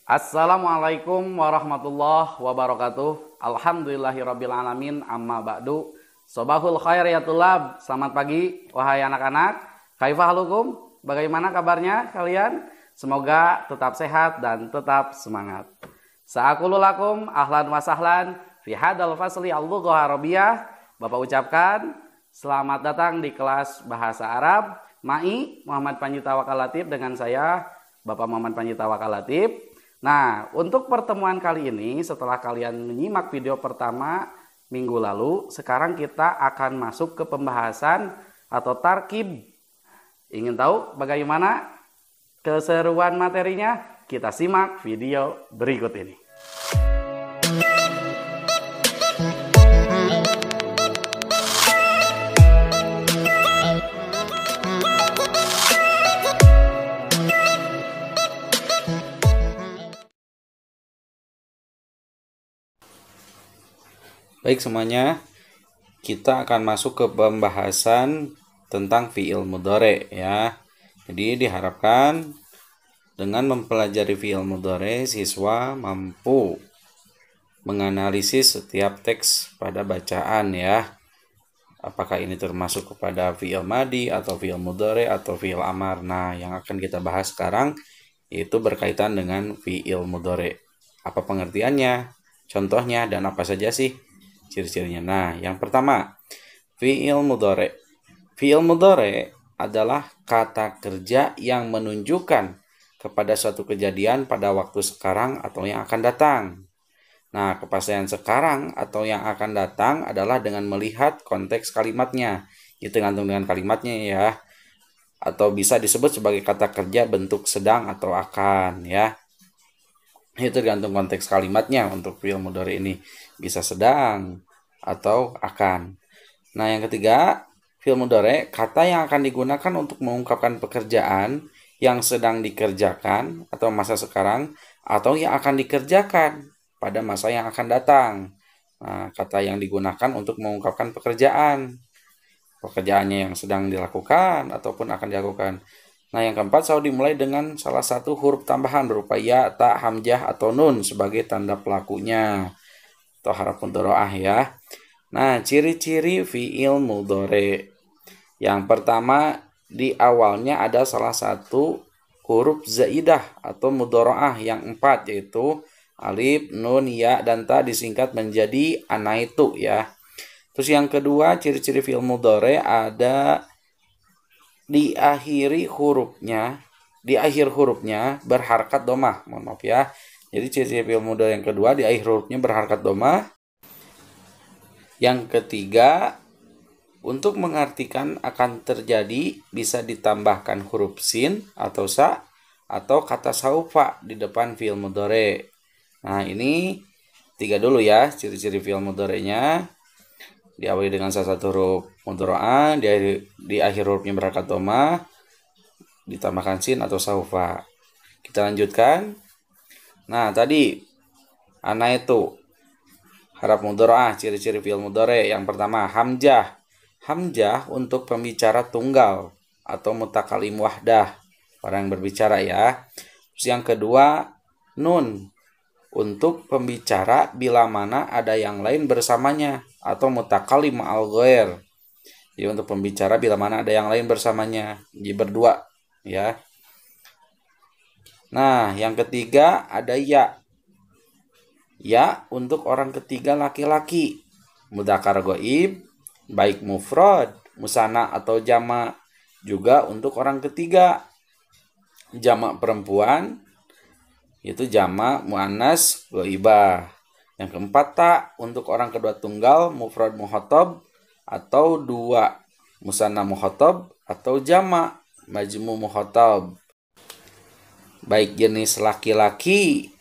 Assalamualaikum warahmatullahi wabarakatuh. Alhamdulillahirabbil alamin, amma ba'du. Sobahul khair ya tulab. Selamat pagi wahai anak-anak. Kaifa halukum? Bagaimana kabarnya kalian? Semoga tetap sehat dan tetap semangat. Sa'aqulu lakum ahlan wa sahlan fi hadal fasli al-lughah arabiyah. Bapak ucapkan selamat datang di kelas bahasa Arab. Mai Muhammad Panji Tawakal Latif dengan saya Bapak Muhammad Panji Tawakal Latif. Nah, untuk pertemuan kali ini setelah kalian menyimak video pertama minggu lalu, sekarang kita akan masuk ke pembahasan atau tarkib. Ingin tahu bagaimana keseruan materinya? Kita simak video berikut ini. Baik semuanya, kita akan masuk ke pembahasan tentang fi'il mudhari ya. Jadi diharapkan dengan mempelajari fi'il mudhari, siswa mampu menganalisis setiap teks pada bacaan ya. Apakah ini termasuk kepada fi'il madi atau fi'il mudhari atau fi'il amar. Nah, yang akan kita bahas sekarang yaitu berkaitan dengan fi'il mudhari. Apa pengertiannya, contohnya, dan apa saja sih ciri-cirinya. Nah, yang pertama, fi'il mudhari. Fi'il mudhari adalah kata kerja yang menunjukkan kepada suatu kejadian pada waktu sekarang atau yang akan datang. Nah, kepastian sekarang atau yang akan datang adalah dengan melihat konteks kalimatnya. Itu tergantung dengan kalimatnya ya. Atau bisa disebut sebagai kata kerja bentuk sedang atau akan ya. Itu tergantung konteks kalimatnya untuk fi'il mudhari ini. Bisa sedang atau akan. Nah, yang ketiga, fi'il mudhari, kata yang akan digunakan untuk mengungkapkan pekerjaan yang sedang dikerjakan atau masa sekarang atau yang akan dikerjakan pada masa yang akan datang. Nah, kata yang digunakan untuk mengungkapkan pekerjaannya yang sedang dilakukan ataupun akan dilakukan. Nah, yang keempat selalu dimulai dengan salah satu huruf tambahan berupa ya, ta, hamzah, atau nun sebagai tanda pelakunya atau haraf mudhari'ah ya. Nah, ciri-ciri fi'il mudhari. Yang pertama, di awalnya ada salah satu huruf zaidah atau mudhari'ah yang 4, yaitu alif, nun, ya, dan ta disingkat menjadi anaitu ya. Terus yang kedua, ciri-ciri fi'il mudhari ada di akhir hurufnya berharakat domah. Mohon maaf ya. Jadi ciri-ciri fi'il mudhari yang kedua, di akhir hurufnya berharakat domah. Yang ketiga, untuk mengartikan akan terjadi bisa ditambahkan huruf sin atau sa atau kata saufa di depan fi'il mudhari. Nah, ini tiga dulu ya ciri-ciri fi'il mudhari'nya. Diawali dengan salah satu huruf mudhari'ah, di akhir hurufnya berharakat domah, ditambahkan sin atau saufa. Kita lanjutkan. Nah, tadi ana itu haraf mudhari'ah, ciri-ciri fi'il mudhari. Yang pertama, hamzah. Hamzah untuk pembicara tunggal atau mutakalim wahdah, orang yang berbicara ya. Terus yang kedua, nun untuk pembicara bila mana ada yang lain bersamanya atau mutakalim ma'al ghair. Jadi untuk pembicara bila mana ada yang lain bersamanya, jadi berdua ya. Nah, yang ketiga ada ya. Ya untuk orang ketiga laki-laki, mudzakkar ghaib, baik mufrad, musanna atau jama. Juga untuk orang ketiga, jamak perempuan, yaitu jamak muannas ghaibah. Yang keempat ta untuk orang kedua tunggal, mufrad mukhatab atau dua, musanna mukhatab atau jamak majmu mukhatab. Baik jenis laki-laki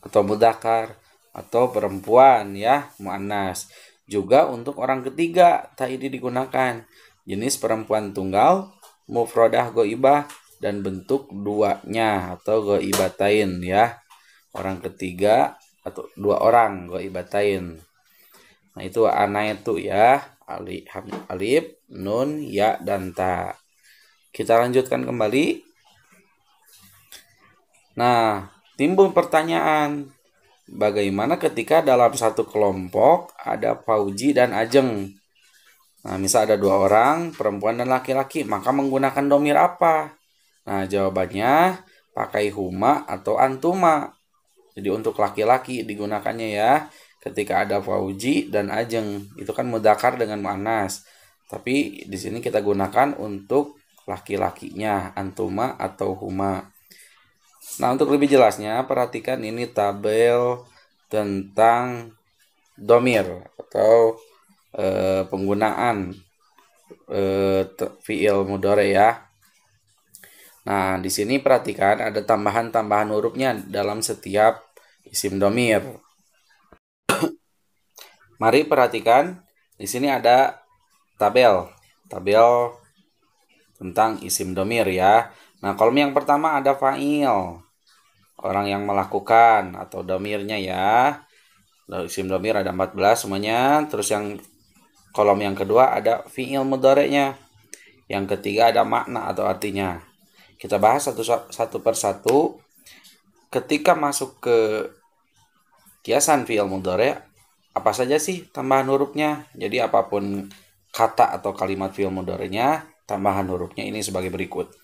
atau mudzakkar atau perempuan ya, muannas. Juga untuk orang ketiga, ta ini digunakan jenis perempuan tunggal, mufradah ghaibah, dan bentuk duanya atau ghaibatain ya. Orang ketiga atau dua orang ghaibatain. Nah, itu ana itu ya, alif, nun, ya, dan ta. Kita lanjutkan kembali. Nah, timbul pertanyaan, bagaimana ketika dalam satu kelompok ada Fauji dan Ajeng? Nah, misal ada dua orang, perempuan dan laki-laki, maka menggunakan domir apa? Nah, jawabannya pakai huma atau antuma. Jadi untuk laki-laki digunakannya ya, ketika ada Fauji dan Ajeng, itu kan mudzakkar dengan muannas. Tapi di sini kita gunakan untuk laki-lakinya, antuma atau huma. Nah, untuk lebih jelasnya, perhatikan ini tabel tentang domir atau penggunaan fiil mudhari ya. Nah, di sini perhatikan ada tambahan-tambahan hurufnya dalam setiap isim domir. Mari perhatikan, di sini ada tabel tentang isim domir ya. Nah, kolom yang pertama ada fa'il, orang yang melakukan atau domirnya ya. Isim domir ada 14 semuanya. Terus yang kolom yang kedua ada fi'il mudhari'nya. Yang ketiga ada makna atau artinya. Kita bahas satu persatu. Ketika masuk ke kiasan fi'il mudhari', apa saja sih tambahan hurufnya? Jadi apapun kata atau kalimat fi'il mudhari'nya, tambahan hurufnya ini sebagai berikut.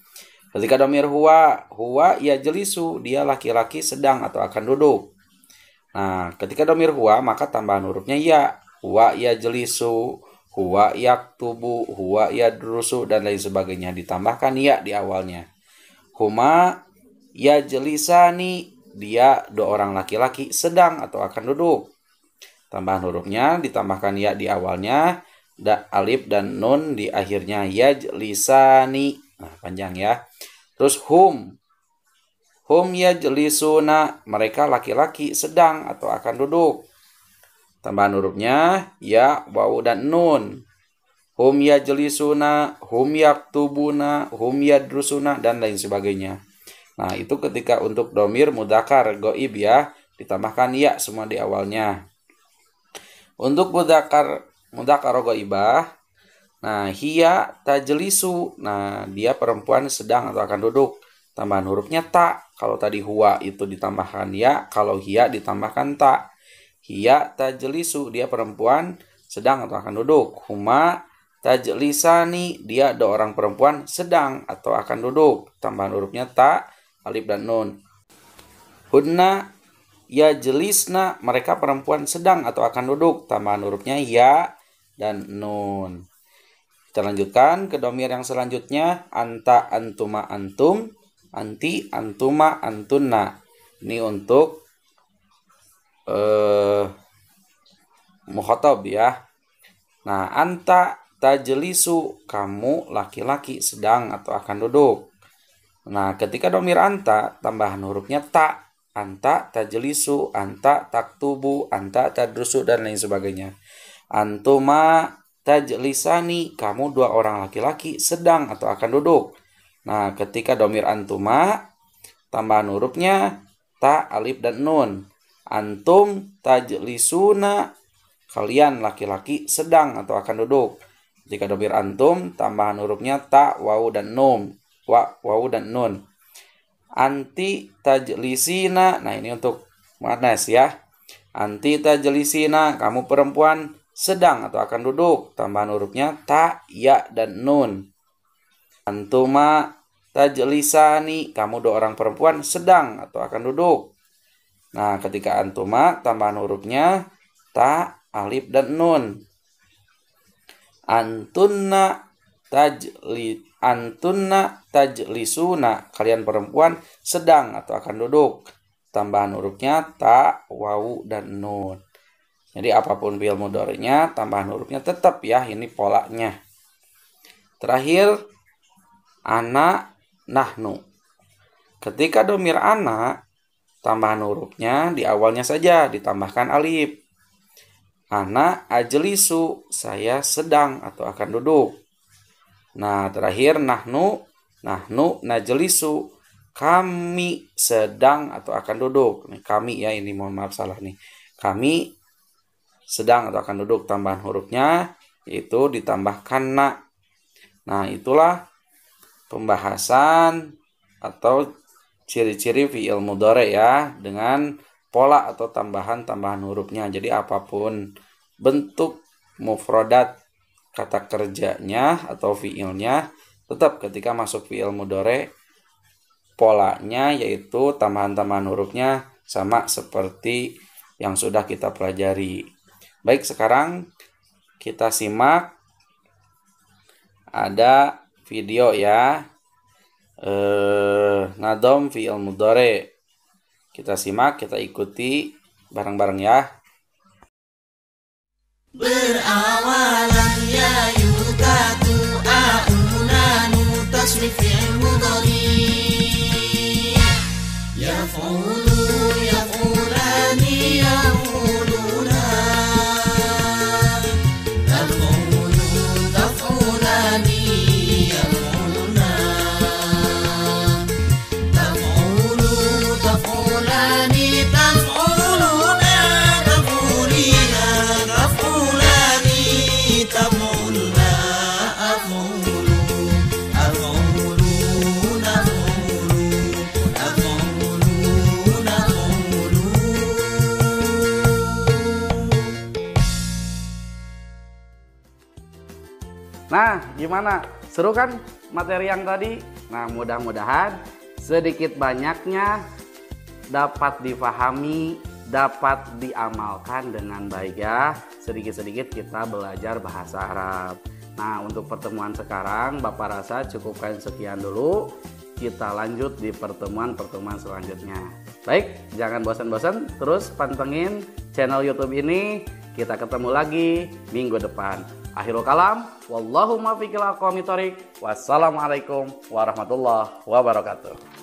Ketika domir huwa yajlisu, dia laki-laki sedang atau akan duduk. Nah, ketika domir huwa, maka tambahan hurufnya ya. Huwa yajlisu, huwa yaktubu, huwa yadrusu, dan lain sebagainya. Ditambahkan ya di awalnya. Huma yajlisani, dia dua orang laki-laki sedang atau akan duduk. Tambahan hurufnya ditambahkan ya di awalnya, alif dan nun di akhirnya, yajlisani. Nah, panjang ya. Terus hum yajlisuna, mereka laki-laki sedang atau akan duduk. Tambahan hurufnya ya, wawu dan nun. Hum yajlisuna, hum yaktubuna, hum yadrusuna, dan lain sebagainya. Nah, itu ketika untuk domir mudzakkar ghaib ya, ditambahkan ya semua di awalnya. Untuk mudzakkar ghaibah, nah hiya tajlisu, nah dia perempuan sedang atau akan duduk. Tambahan hurufnya ta. Kalau tadi huwa itu ditambahkan ya, kalau hiya ditambahkan ta. Hiya tajlisu, dia perempuan sedang atau akan duduk. Huma tajlisani, dia dua orang perempuan sedang atau akan duduk. Tambahan hurufnya ta, alif dan nun. Hunna yajlisna, mereka perempuan sedang atau akan duduk. Tambahan hurufnya ya dan nun. Kita lanjutkan ke domir yang selanjutnya, anta, antuma, antum, anti, antuma, antunna. Ini untuk mukhatab ya. Nah, anta tajlisu, kamu laki-laki sedang atau akan duduk. Nah, ketika domir anta, tambahan hurufnya ta. Anta tajlisu, anta taktubu, anta tadrusu, dan lain sebagainya. Antuma tajlisani, kamu dua orang laki-laki sedang atau akan duduk. Nah, ketika domir antuma, tambahan hurufnya ta, alif, dan nun. Antum tajlisuna, kalian laki-laki sedang atau akan duduk. Ketika domir antum, tambahan hurufnya ta, wawu, dan nun. Wawu dan nun. Anti tajlisina, nah ini untuk muannas ya. Anti tajlisina, kamu perempuan sedang atau akan duduk. Tambahan hurufnya ta, ya, dan nun. Antuma tajlisani, kamu dua orang perempuan sedang atau akan duduk. Nah, ketika antuma, tambahan hurufnya ta, alif, dan nun. Antunna tajlisuna, kalian perempuan sedang atau akan duduk. Tambahan hurufnya ta, wawu, dan nun. Jadi apapun fi'il mudhari'nya, tambahan hurufnya tetap ya, ini polanya. Terakhir, ana, nahnu. Ketika domir ana, tambahan hurufnya di awalnya saja ditambahkan alif. Ana ajlisu, saya sedang atau akan duduk. Nah, terakhir nahnu najlisu, kami sedang atau akan duduk. Nih, kami ya, ini mohon maaf salah nih. Kami sedang atau akan duduk, tambahan hurufnya yaitu ditambahkan na. Nah, itulah pembahasan atau ciri-ciri fi'il mudhari ya, dengan pola atau tambahan-tambahan hurufnya. Jadi apapun bentuk mufradat kata kerjanya atau fi'ilnya, tetap ketika masuk fi'il mudhari polanya yaitu tambahan-tambahan hurufnya sama seperti yang sudah kita pelajari. Baik, sekarang kita simak ada video ya, nadom fi'il mudhari. Kita simak, kita ikuti bareng-bareng ya. Berawalan ya yutatu a'unanu tasrif fi'il mudhari. Yaf'ulu yaf'ulani yaf'uluna. Taf'ulu taf'ulani yaf'uluna. Taf'ulu taf'ulani taf'uluna. Taf'ulina taf'ulani taf'ulna. Af'ulu af'ulu naf'ulu. Nah, gimana? Seru kan materi yang tadi? Nah, mudah-mudahan sedikit banyaknya dapat difahami, dapat diamalkan dengan baik ya. Sedikit-sedikit kita belajar bahasa Arab. Nah, untuk pertemuan sekarang Bapak rasa cukupkan sekian dulu. Kita lanjut di pertemuan-pertemuan selanjutnya. Baik, jangan bosan-bosan, terus pantengin channel YouTube ini. Kita ketemu lagi minggu depan. Akhirul kalam, wallahu muwaffiq ila aqwamit thoriq. Wassalamualaikum warahmatullahi wabarakatuh.